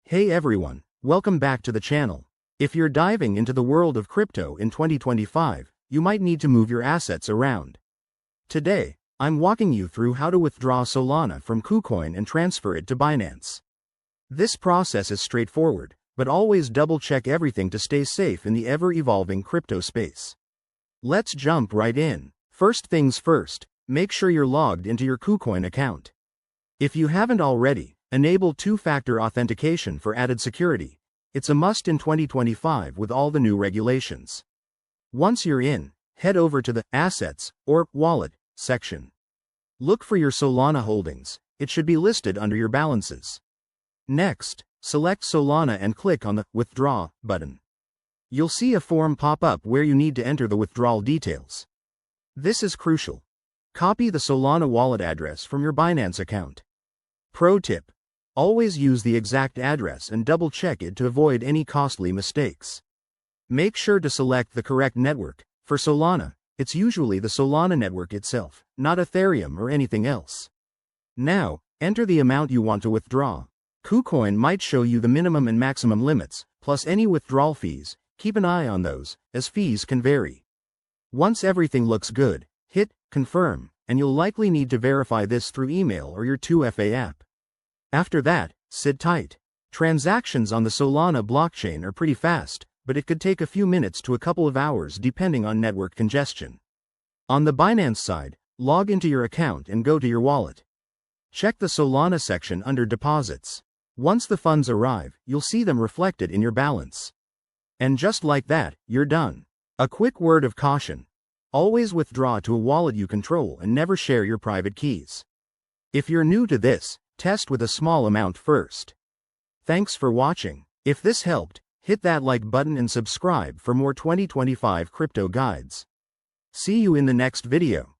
Hey everyone, welcome back to the channel. If you're diving into the world of crypto in 2025, you might need to move your assets around. Today, I'm walking you through how to withdraw Solana from Kucoin and transfer it to Binance. This process is straightforward, but always double-check everything to stay safe in the ever-evolving crypto space. Let's jump right in. First things first, make sure you're logged into your Kucoin account. If you haven't already, enable two-factor authentication for added security. It's a must in 2025 with all the new regulations. Once you're in, head over to the Assets or Wallet section. Look for your Solana holdings. It should be listed under your balances. Next, select Solana and click on the Withdraw button. You'll see a form pop up where you need to enter the withdrawal details. This is crucial. Copy the Solana wallet address from your Binance account. Pro tip: always use the exact address and double-check it to avoid any costly mistakes. Make sure to select the correct network. For Solana, it's usually the Solana network itself, not Ethereum or anything else. Now, enter the amount you want to withdraw. Kucoin might show you the minimum and maximum limits, plus any withdrawal fees. Keep an eye on those, as fees can vary. Once everything looks good, hit Confirm, and you'll likely need to verify this through email or your 2FA app. After that, sit tight. Transactions on the Solana blockchain are pretty fast, but it could take a few minutes to a couple of hours depending on network congestion. On the Binance side, log into your account and go to your wallet. Check the Solana section under Deposits. Once the funds arrive, you'll see them reflected in your balance. And just like that, you're done. A quick word of caution: always withdraw to a wallet you control and never share your private keys. If you're new to this, test with a small amount first. Thanks for watching. If this helped, hit that like button and subscribe for more 2025 crypto guides. See you in the next video.